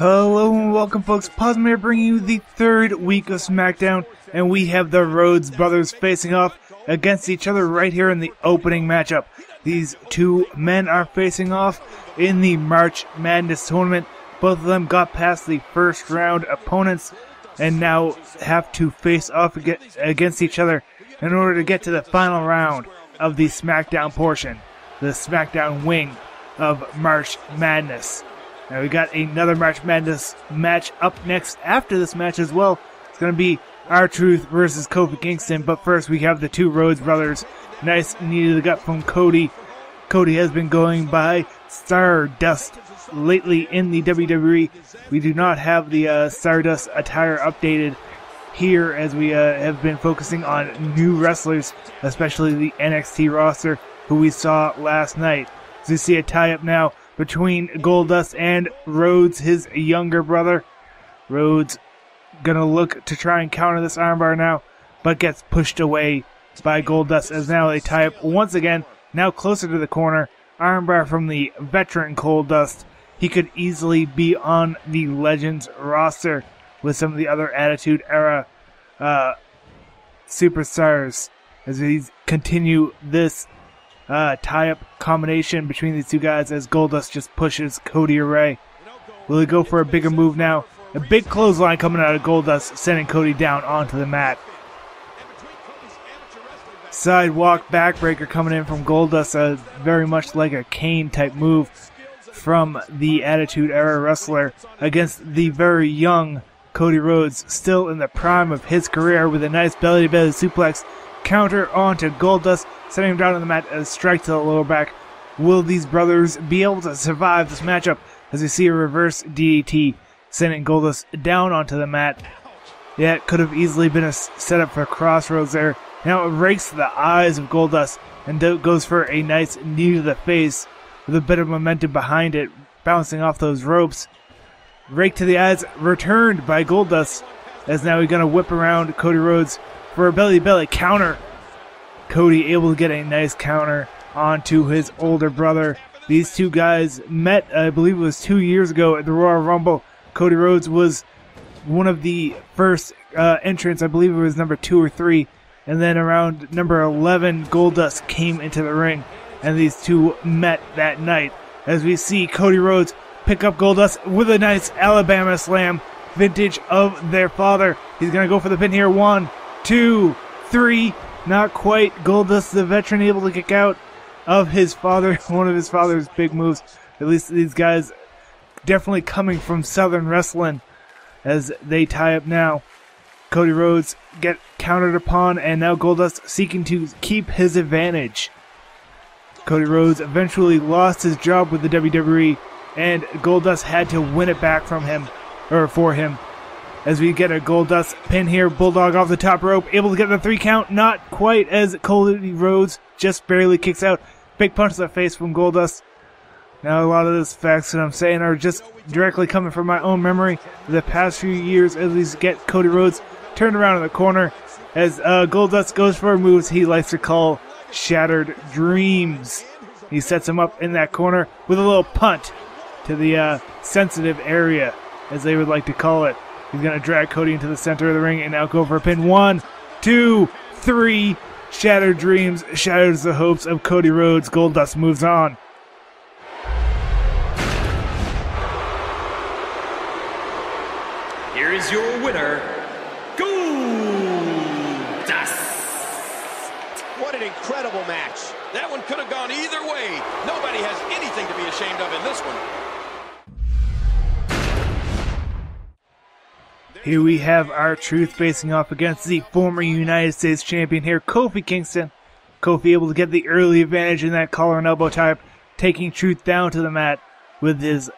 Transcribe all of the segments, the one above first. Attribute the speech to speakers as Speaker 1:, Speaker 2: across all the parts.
Speaker 1: Hello and welcome, folks. Posm here, bringing you the third week of SmackDown, and we have the Rhodes Brothers facing off against each other right here in the opening matchup. These two men are facing off in the March Madness tournament. Both of them got past the first round opponents and now have to face off against each other in order to get to the final round of the SmackDown portion, the SmackDown wing of March Madness. Now we got another March Madness match up next after this match as well. It's going to be R-Truth versus Kofi Kingston, but first we have the two Rhodes Brothers. Nice knee to the gut from Cody. Cody has been going by Stardust lately in the WWE. We do not have the Stardust attire updated here, as we have been focusing on new wrestlers, especially the NXT roster, who we saw last night. So you see a tie-up now between Goldust and Rhodes, his younger brother. Rhodes gonna look to try and counter this armbar now, but gets pushed away by Goldust, as now they tie up once again, now closer to the corner. Armbar from the veteran Goldust. He could easily be on the Legends roster with some of the other Attitude Era superstars as we continue this tie-up combination between these two guys, as Goldust just pushes Cody away. Will he go for a bigger move now? A big clothesline coming out of Goldust, sending Cody down onto the mat. Sidewalk backbreaker coming in from Goldust, very much like a Kane type move from the Attitude Era wrestler against the very young Cody Rhodes, still in the prime of his career, with a nice belly-to-belly suplex counter onto Goldust, sending him down on the mat as a strike to the lower back. Will these brothers be able to survive this matchup, as we see a reverse DDT sending Goldust down onto the mat? Yeah, it could have easily been a setup for Crossroads there. Now it rakes the eyes of Goldust and goes for a nice knee to the face with a bit of momentum behind it, bouncing off those ropes. Rake to the eyes returned by Goldust, as now he's going to whip around Cody Rhodes for a belly-to-belly counter. Cody able to get a nice counter onto his older brother. These two guys met, I believe it was 2 years ago at the Royal Rumble. Cody Rhodes was one of the first entrants, I believe it was number 2 or 3. And then around number 11, Goldust came into the ring, and these two met that night. As we see Cody Rhodes pick up Goldust with a nice Alabama slam, vintage of their father. He's going to go for the pin here. 1, 2, 3. Not quite. Goldust, the veteran, able to kick out of his father, one of his father's big moves. At least these guys definitely coming from Southern wrestling, as they tie up now. Cody Rhodes get countered upon, and now Goldust seeking to keep his advantage. Cody Rhodes eventually lost his job with the WWE, and Goldust had to win it back from him, or for him. As we get a Goldust pin here, Bulldog off the top rope, able to get the 3 count, not quite, as Cody Rhodes just barely kicks out. Big punch to the face from Goldust. Now a lot of those facts that I'm saying are just directly coming from my own memory of the past few years, as we get Cody Rhodes turned around in the corner, as Goldust goes for moves he likes to call Shattered Dreams. He sets him up in that corner with a little punt to the sensitive area, as they would like to call it. He's going to drag Cody into the center of the ring and now go for a pin. 1, 2, 3. Shattered Dreams shatters the hopes of Cody Rhodes. Goldust moves on.
Speaker 2: Here is your winner, Goldust.
Speaker 3: What an incredible match. That one could have gone either way. Nobody has anything to be ashamed of in this one.
Speaker 1: Here we have R-Truth facing off against the former United States champion here, Kofi Kingston. Kofi able to get the early advantage in that collar and elbow tie-up, taking Truth down to the mat with his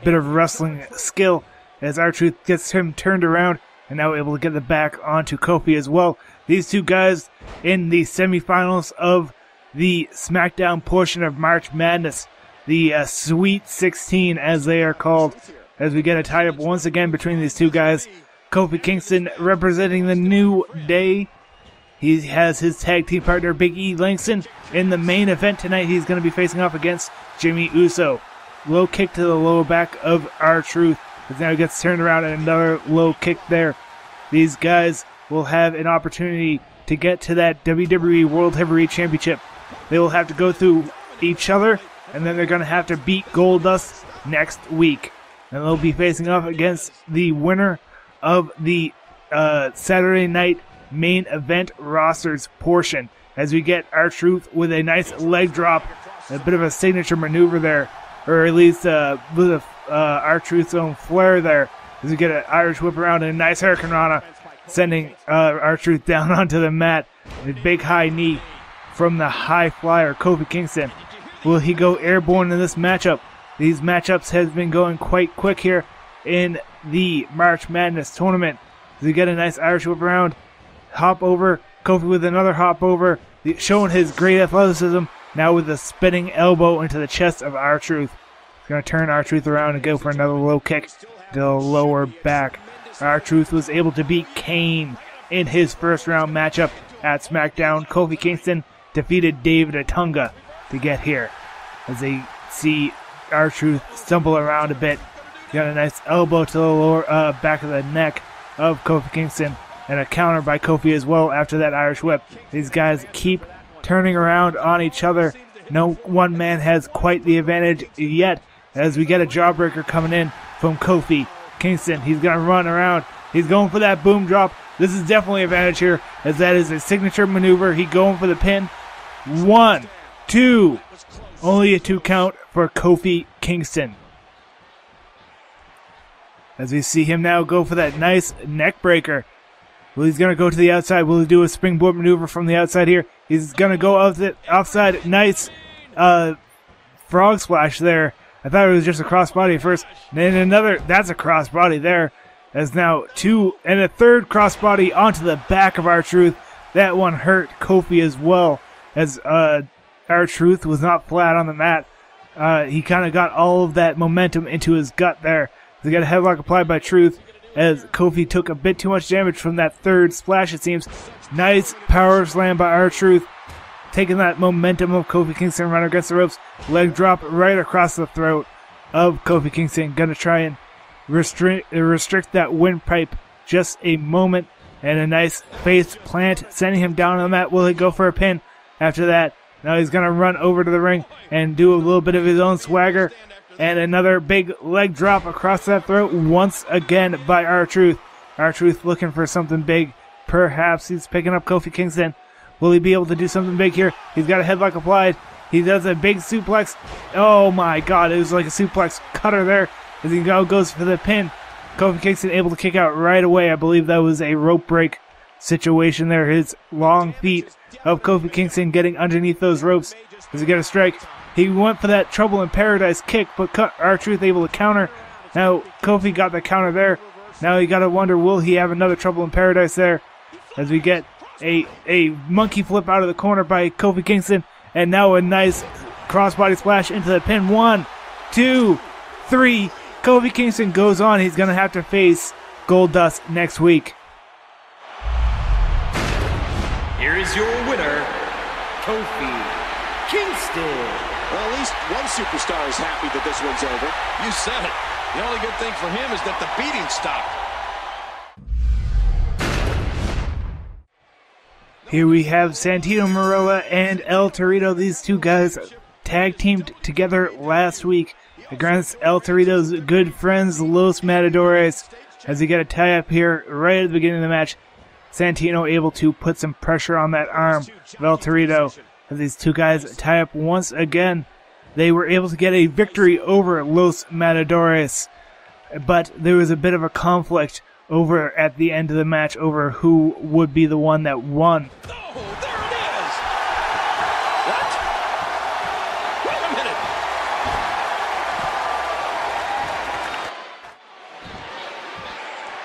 Speaker 1: bit of wrestling skill, as R-Truth gets him turned around and now able to get the back onto Kofi as well. These two guys in the semifinals of the SmackDown portion of March Madness, the Sweet 16 as they are called, as we get a tie-up once again between these two guys. Kofi Kingston representing the New Day. He has his tag team partner Big E Langston in the main event tonight. He's going to be facing off against Jimmy Uso. Low kick to the lower back of R-Truth as now he gets turned around and another low kick there. These guys will have an opportunity to get to that WWE World Heavyweight Championship. They will have to go through each other, and then they're going to have to beat Goldust next week. And they'll be facing off against the winner of the Saturday night main event rosters portion, as we get R-Truth with a nice leg drop, a bit of a signature maneuver there, or at least with R-Truth's own flair there, as we get an Irish whip around and a nice Hurricane Rana, sending R-Truth down onto the mat. A big high knee from the high flyer, Kofi Kingston. Will he go airborne in this matchup? These matchups have been going quite quick here in the March Madness tournament. As we get a nice Irish whip around, hop over, Kofi with another hop over, showing his great athleticism, now with a spinning elbow into the chest of R-Truth. He's going to turn R-Truth around and go for another low kick to the lower back. R-Truth was able to beat Kane in his first round matchup at SmackDown. Kofi Kingston defeated David Otunga to get here. As they see R-Truth stumble around a bit, got a nice elbow to the lower back of the neck of Kofi Kingston, and a counter by Kofi as well after that Irish whip. These guys keep turning around on each other. No one man has quite the advantage yet, as we get a jawbreaker coming in from Kofi Kingston. He's going to run around. He's going for that boom drop. This is definitely an advantage here, as that is a signature maneuver. He's going for the pin. 1, 2. Only a 2 count for Kofi Kingston. As we see him now go for that nice neck breaker. Well, he's going to go to the outside. Will he do a springboard maneuver from the outside here? He's going to go off the outside. Nice frog splash there. I thought it was just a crossbody at first. Then another, that's a crossbody there. As now 2 and a third crossbody onto the back of R-Truth. That one hurt Kofi as well, as R-Truth was not flat on the mat. He kind of got all of that momentum into his gut there. They got a headlock applied by Truth, as Kofi took a bit too much damage from that third splash, it seems. Nice power slam by R-Truth, taking that momentum of Kofi Kingston running against the ropes. Leg drop right across the throat of Kofi Kingston. Gonna try and restrict that windpipe just a moment. And a nice face plant, sending him down on the mat. Will he go for a pin after that? Now he's going to run over to the ring and do a little bit of his own swagger. And another big leg drop across that throat once again by R-Truth. R-Truth looking for something big. Perhaps he's picking up Kofi Kingston. Will he be able to do something big here? He's got a headlock applied. He does a big suplex. Oh my god, it was like a suplex cutter there. As he now goes for the pin. Kofi Kingston able to kick out right away. I believe that was a rope break situation there. His long feet of Kofi Kingston getting underneath those ropes. Does he get a strike? He went for that Trouble in Paradise kick, but R-Truth able to counter. Now Kofi got the counter there. Now you gotta wonder, will he have another Trouble in Paradise there? As we get a monkey flip out of the corner by Kofi Kingston, and now a nice crossbody splash into the pin. 1, 2, 3. Kofi Kingston goes on. He's going to have to face Goldust next week.
Speaker 2: Here is your winner, Kofi Kingston.
Speaker 3: Well, at least one superstar is happy that this one's over. You said it. The only good thing for him is that the beating stopped.
Speaker 1: Here we have Santino Marella and El Torito. These two guys tag teamed together last week against El Torito's good friends, Los Matadores. As we get a tie-up here right at the beginning of the match, Santino able to put some pressure on that arm of El Torito. As these two guys tie up once again, they were able to get a victory over Los Matadores. But there was a bit of a conflict over at the end of the match over who would be the one that won.
Speaker 3: Oh, there it is! What? Wait a minute!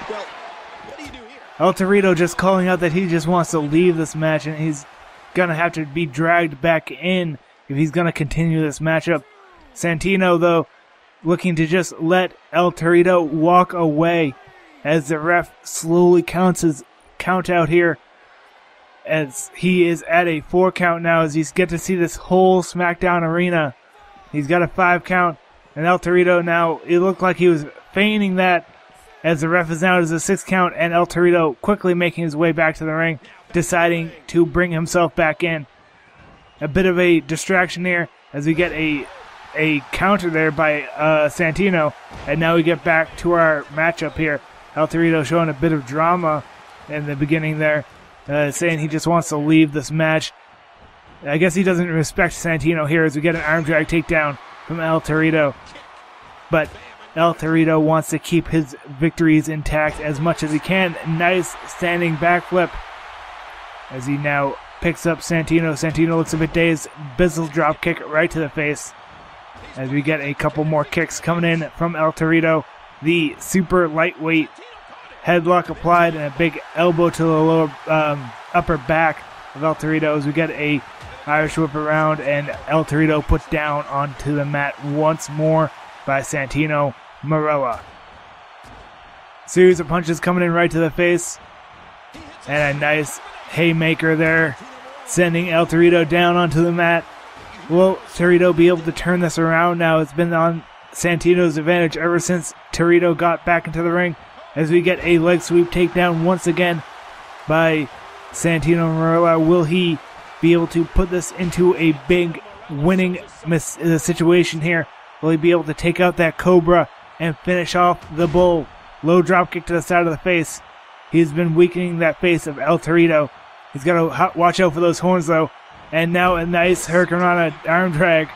Speaker 3: Well, what do you do here?
Speaker 1: El Torito just calling out that he just wants to leave this match, and he's going to have to be dragged back in if he's going to continue this matchup. Santino, though, looking to just let El Torito walk away as the ref slowly counts his count out here, as he is at a 4 count now, as you get to see this whole SmackDown arena. He's got a 5 count, and El Torito now, it looked like he was feigning that as the ref is now as a 6 count, and El Torito quickly making his way back to the ring, deciding to bring himself back in. A bit of a distraction here as we get a counter there by Santino, and now we get back to our matchup here. El Torito showing a bit of drama in the beginning there, saying he just wants to leave this match. I guess he doesn't respect Santino here as we get an arm drag takedown from El Torito. But El Torito wants to keep his victories intact as much as he can. Nice standing backflip as he now picks up Santino. Santino looks a bit dazed. Bizzle drop kick right to the face as we get a couple more kicks coming in from El Torito. The super lightweight headlock applied and a big elbow to the lower upper back of El Torito as we get a Irish whip around, and El Torito put down onto the mat once more by Santino Marella. Series of punches coming in right to the face, and a nice haymaker there, sending El Torito down onto the mat. Will Torito be able to turn this around now? It's been on Santino's advantage ever since Torito got back into the ring, as we get a leg sweep takedown once again by Santino Marella. Will he be able to put this into a big winning situation here? Will he be able to take out that Cobra and finish off the Bull? Low drop kick to the side of the face. He's been weakening that face of El Torito. He's got to watch out for those horns though. And now a nice Hurricanrana arm drag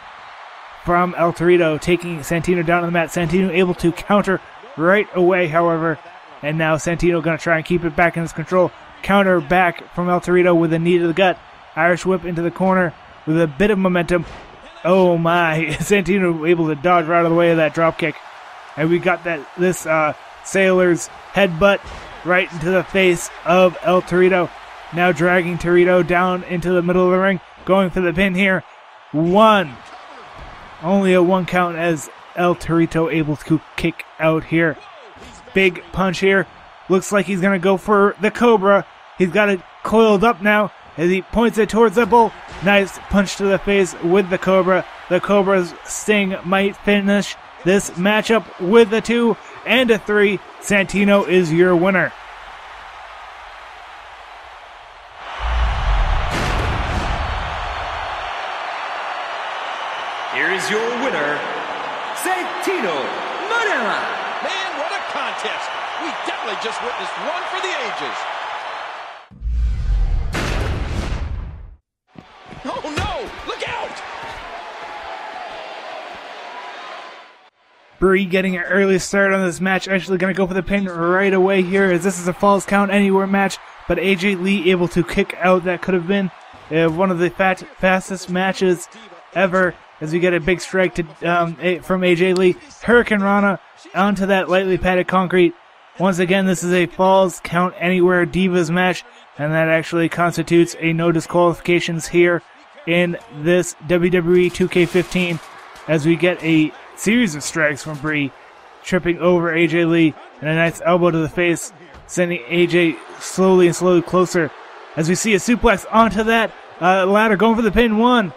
Speaker 1: from El Torito, taking Santino down on the mat. Santino able to counter right away, however. And now Santino going to try and keep it back in his control. Counter back from El Torito with a knee to the gut. Irish whip into the corner with a bit of momentum. Oh my, Santino able to dodge right out of the way of that drop kick. And we got this Sailor's headbutt right into the face of El Torito. Now dragging Torito down into the middle of the ring. Going for the pin here. One. Only a 1 count as El Torito able to kick out here. Big punch here. Looks like he's going to go for the Cobra. He's got it coiled up now as he points it towards the Bull. Nice punch to the face with the Cobra. The Cobra's sting might finish this matchup with a 2 and a 3. Santino is your winner.
Speaker 2: Here is your winner, Santino Marella.
Speaker 3: Man, what a contest. We definitely just witnessed one for the ages. Oh no, look out!
Speaker 1: Brie getting an early start on this match, actually going to go for the pin right away here, as this is a Falls Count Anywhere match, but AJ Lee able to kick out. That could have been one of the fastest matches ever, as we get a big strike from AJ Lee. Hurricanrana onto that lightly padded concrete. Once again, this is a Falls Count Anywhere Divas match, and that actually constitutes a no disqualifications here in this WWE 2K15, as we get a series of strikes from Brie, tripping over AJ Lee, and a nice elbow to the face, sending AJ slowly and slowly closer, as we see a suplex onto that ladder, going for the pin. 1.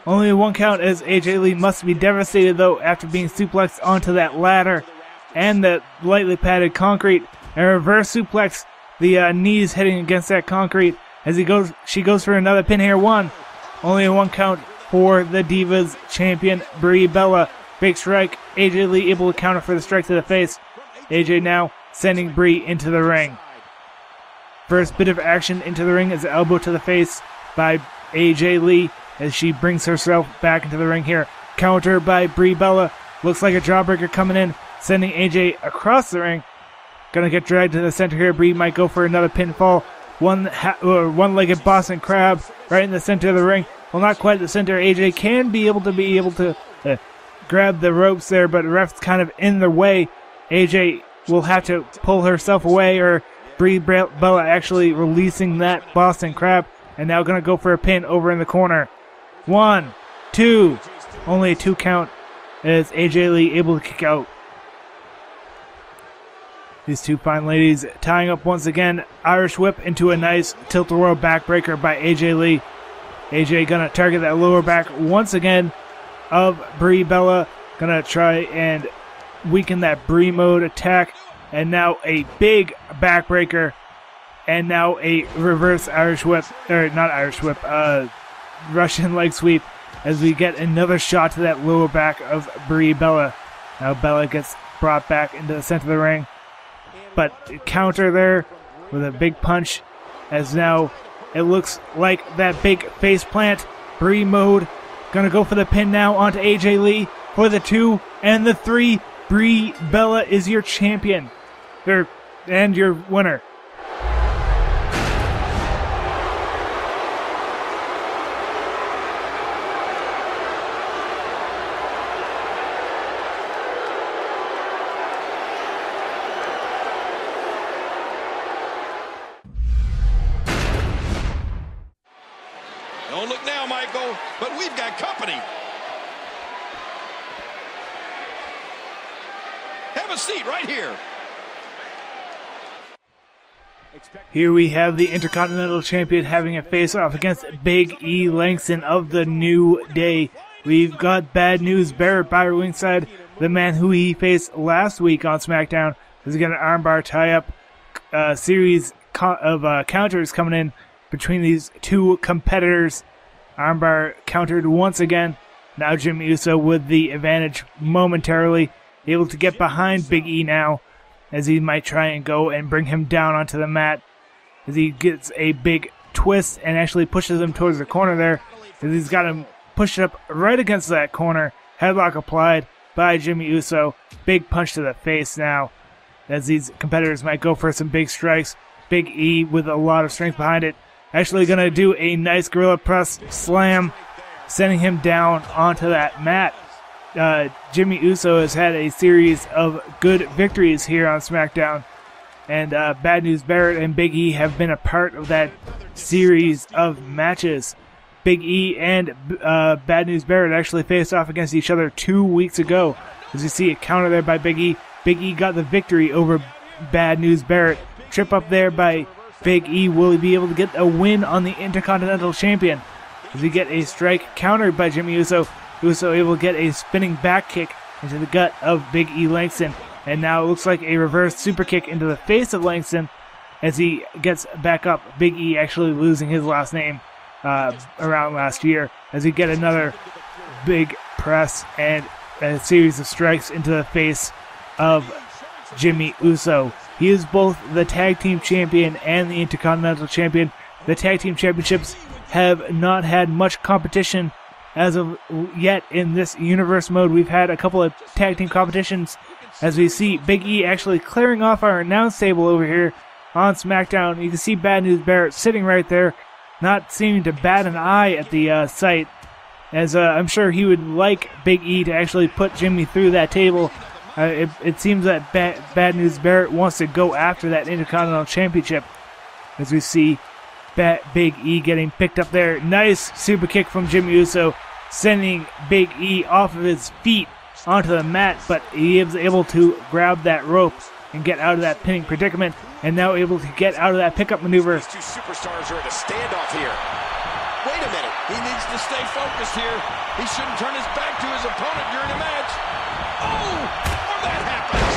Speaker 1: Only a 1 count, as AJ Lee must be devastated though after being suplexed onto that ladder and the lightly padded concrete. A reverse suplex, the knees hitting against that concrete as she goes for another pin here. 1. Only a 1 count for the Divas champion Brie Bella. Big strike. AJ Lee able to counter for the strike to the face. AJ now sending Brie into the ring. First bit of action into the ring is an elbow to the face by AJ Lee as she brings herself back into the ring here. Counter by Brie Bella. Looks like a jawbreaker coming in, sending AJ across the ring. Gonna get dragged to the center here. Brie might go for another pinfall. One-legged Boston Crab right in the center of the ring. Well, not quite the center. AJ can be able to grab the ropes there, but the ref's kind of in the way. AJ will have to pull herself away, or Brie Bella actually releasing that Boston Crab, and now going to go for a pin over in the corner. 1, 2, only a 2 count as AJ Lee able to kick out. These two fine ladies tying up once again. Irish whip into a nice tilt-a-whirl backbreaker by AJ Lee. AJ gonna target that lower back once again of Brie Bella. Gonna try and weaken that Brie mode attack. And now a big backbreaker. And now a reverse Irish whip, or not Irish whip, Russian leg sweep, as we get another shot to that lower back of Brie Bella. Now Bella gets brought back into the center of the ring, but counter there with a big punch, as now it looks like that big face plant. Brie mode, gonna go for the pin now onto AJ Lee for the 2 and the 3. Brie Bella is your champion, and your winner.
Speaker 3: Don't look now, Michael, but we've got company. Have a seat right here.
Speaker 1: Here we have the Intercontinental Champion having a face-off against Big E Langston of the New Day. We've got Bad News Barrett by ringside, the man who he faced last week on SmackDown. He's got an armbar tie-up series of counters coming in between these two competitors. Armbar countered once again. Now Jimmy Uso with the advantage momentarily, able to get behind Big E now, as he might try and go and bring him down onto the mat, as he gets a big twist and actually pushes him towards the corner there, as he's got him pushed up right against that corner. Headlock applied by Jimmy Uso. Big punch to the face now, as these competitors might go for some big strikes. Big E with a lot of strength behind it, actually going to do a nice gorilla press slam, sending him down onto that mat. Jimmy Uso has had a series of good victories here on SmackDown, and Bad News Barrett and Big E have been a part of that series of matches. Big E and Bad News Barrett actually faced off against each other 2 weeks ago. As you see a counter there by Big E. Big E got the victory over Bad News Barrett. Trip up there by Big E. Will he be able to get a win on the Intercontinental Champion? As we get a strike countered by Jimmy Uso. Uso able to get a spinning back kick into the gut of Big E Langston. And now it looks like a reverse super kick into the face of Langston as he gets back up. Big E actually losing his last name around last year, as we get another big press and a series of strikes into the face of Jimmy Uso. He is both the Tag Team Champion and the Intercontinental Champion. The Tag Team Championships have not had much competition as of yet in this universe mode. We've had a couple of tag team competitions, as we see Big E actually clearing off our announce table over here on SmackDown. You can see Bad News Barrett sitting right there, not seeming to bat an eye at the site, as I'm sure he would like Big E to actually put Jimmy through that table. It seems that Bad News Barrett wants to go after that Intercontinental Championship, as we see Big E getting picked up there. Nice super kick from Jimmy Uso, sending Big E off of his feet onto the mat, but he is able to grab that rope and get out of that pinning predicament, and now able to get out of that pickup maneuver.
Speaker 3: These two superstars are at a standoff here. Wait a minute. He needs to stay focused here. He shouldn't turn his back to his opponent during a match. Oh, or that happens.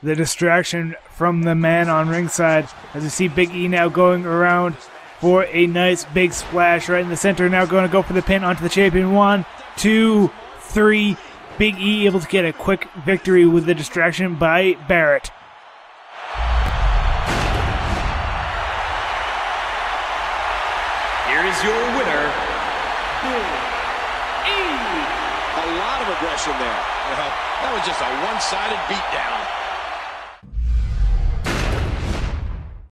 Speaker 1: The distraction from the man on ringside, as you see Big E now going around for a nice big splash right in the center. Now going to go for the pin onto the champion. 1, 2, 3. Big E able to get a quick victory with the distraction by Barrett.
Speaker 2: Here is your winner, Big E.
Speaker 3: A lot of aggression there. Well, that was just a one-sided beatdown.